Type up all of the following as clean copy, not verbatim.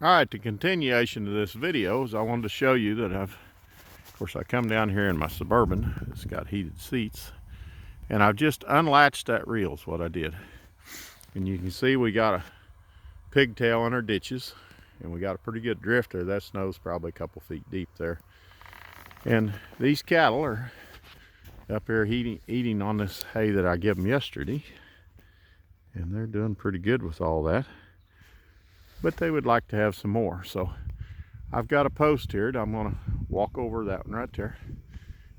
Alright, the continuation of this video is I wanted to show you that of course I come down here in my Suburban. It's got heated seats. And I've just unlatched that reel is what I did. And you can see we got a pigtail in our ditches. And we got a pretty good drift there. That snow's probably a couple feet deep there. And these cattle are up here eating on this hay that I gave them yesterday. And they're doing pretty good with all that. But they would like to have some more. So I've got a post here that I'm going to walk over that one right there.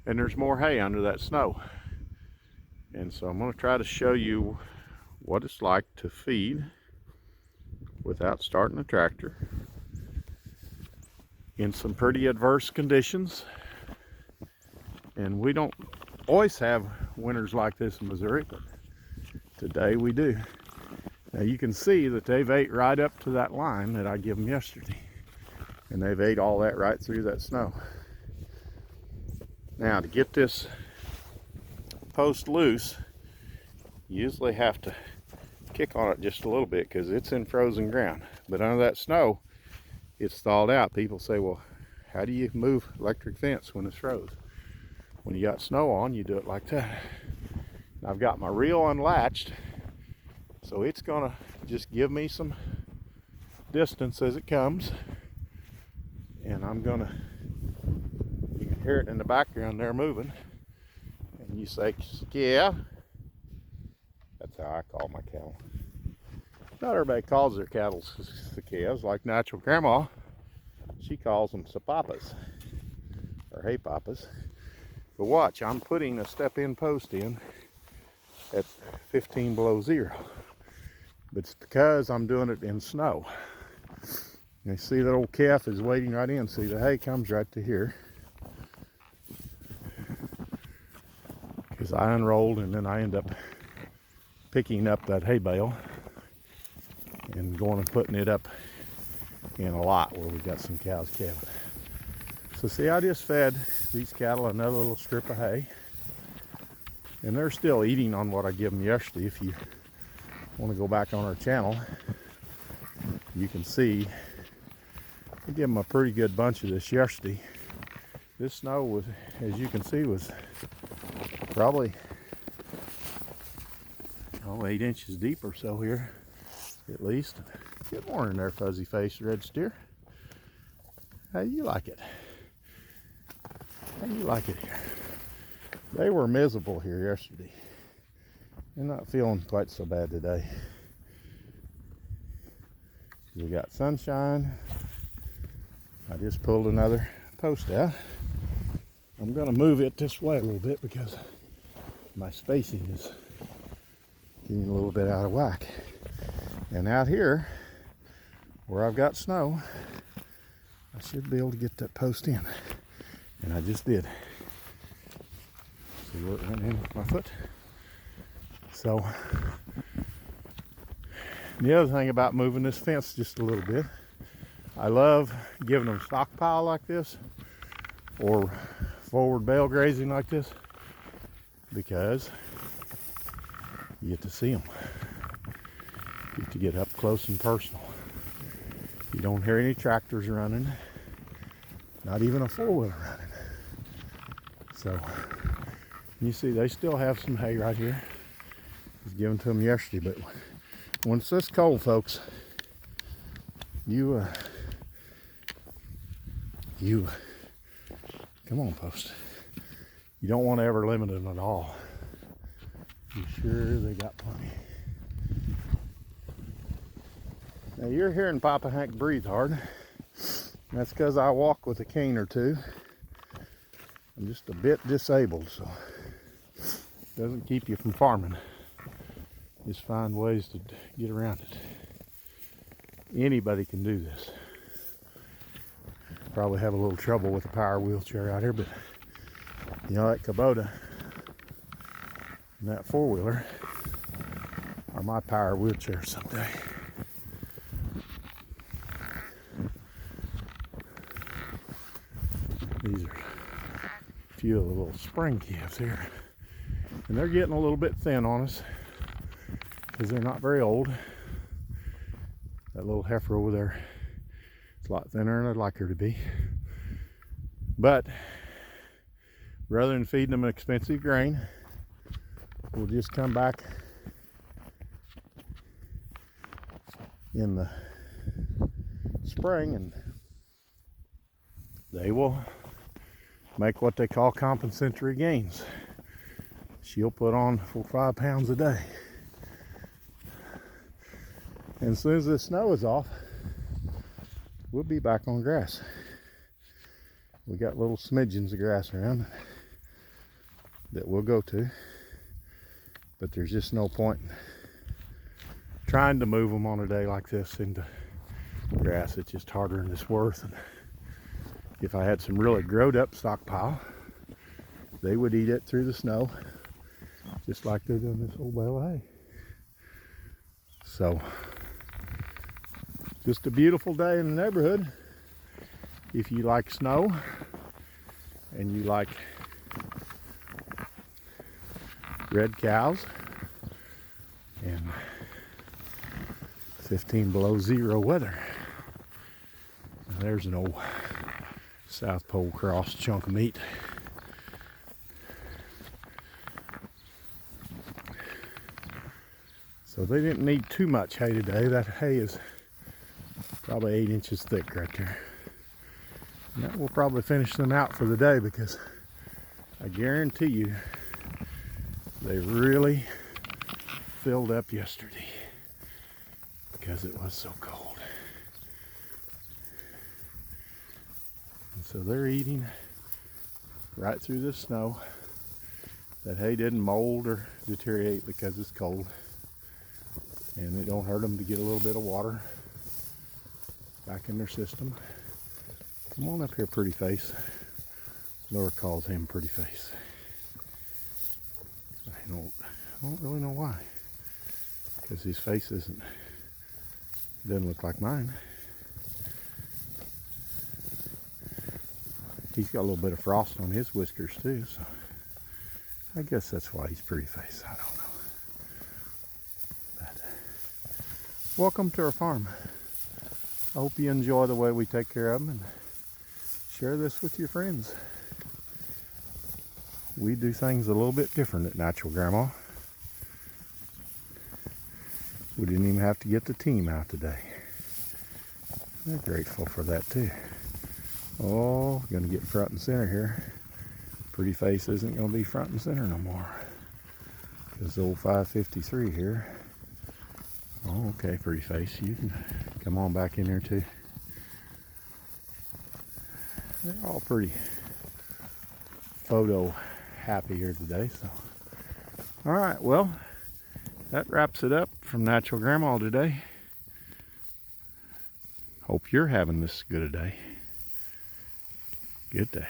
And there's more hay under that snow. And so I'm going to try to show you what it's like to feed without starting a tractor in some pretty adverse conditions. And we don't always have winters like this in Missouri, but today we do. Now you can see that they've ate right up to that line that I gave them yesterday. And they've ate all that right through that snow. Now to get this post loose, you usually have to kick on it just a little bit because it's in frozen ground. But under that snow, it's thawed out. People say, well, how do you move electric fence when it's froze? When you got snow on, you do it like that. And I've got my reel unlatched, so it's gonna just give me some distance as it comes. And I'm gonna, you can hear it in the background there moving. And you say, yeah. That's how I call my cattle. Not everybody calls their cattle cicadas, like natural grandma. She calls them sapapas, or hay papas. But watch, I'm putting a step-in post in at 15 below zero. But it's because I'm doing it in snow. You see that old calf is wading right in. See, the hay comes right to here. Because I unrolled and then I end up picking up that hay bale and going and putting it up in a lot where we got some cows calving. So see, I just fed these cattle another little strip of hay, and they're still eating on what I gave them yesterday. If you want to go back on our channel, you can see I gave them a pretty good bunch of this yesterday. This snow was, as you can see, was probably 8 inches deep or so here, at least. Good morning there, fuzzy faced red steer. How do you like it? How do you like it here? They were miserable here yesterday. They're not feeling quite so bad today. We got sunshine. I just pulled another post out. I'm going to move it this way a little bit because my spacing is getting a little bit out of whack. And out here, where I've got snow, I should be able to get that post in. And I just did. See where it went in with my foot? So, the other thing about moving this fence just a little bit, I love giving them stockpile like this, or forward bale grazing like this, because you get to see them. You get to get up close and personal. You don't hear any tractors running, not even a four-wheeler running. So, you see they still have some hay right here. I was given to them yesterday, but when it's this cold, folks, you come on, post. You don't want to ever limit them at all. You sure they got plenty. Now you're hearing Papa Hank breathe hard. That's because I walk with a cane or two. I'm just a bit disabled, so it doesn't keep you from farming. Just find ways to get around it. Anybody can do this. Probably have a little trouble with a power wheelchair out here, but you know, that Kubota and that four-wheeler are my power wheelchair someday. These are a few of the little spring calves here. And they're getting a little bit thin on us because they're not very old. That little heifer over there It's a lot thinner than I'd like her to be. But rather than feeding them expensive grain, we'll just come back in the spring and they will make what they call compensatory gains. She'll put on 4 or 5 pounds a day. And as soon as the snow is off, we'll be back on grass. We got little smidgens of grass around that we'll go to, but there's just no point trying to move them on a day like this into grass. It's just harder than it's worth. And if I had some really growed up stockpile, they would eat it through the snow, just like they're doing this old bale of hay. So, just a beautiful day in the neighborhood. If you like snow and you like red cows and 15 below zero weather. Now there's an old South Pole cross chunk of meat. So they didn't need too much hay today. That hay is probably 8 inches thick right there. And that will probably finish them out for the day, because I guarantee you they really filled up yesterday because it was so cold. And so they're eating right through the snow. That hay didn't mold or deteriorate because it's cold. And it don't hurt them to get a little bit of water back in their system. Come on up here, pretty face. Laura calls him pretty face. I don't really know why, because his face doesn't look like mine. He's got a little bit of frost on his whiskers too, so I guess that's why he's pretty face. I don't know. But welcome to our farm. I hope you enjoy the way we take care of them and share this with your friends. We do things a little bit different at Natural Grandma. We didn't even have to get the team out today. They're grateful for that too. Oh, gonna get front and center here. Pretty face isn't gonna be front and center no more, because the old 553 here. Oh, okay, pretty face, you can come on back in there too. They're all pretty photo happy here today. So, all right, well, that wraps it up from Natural Grandma today. Hope you're having this good a day. Good day.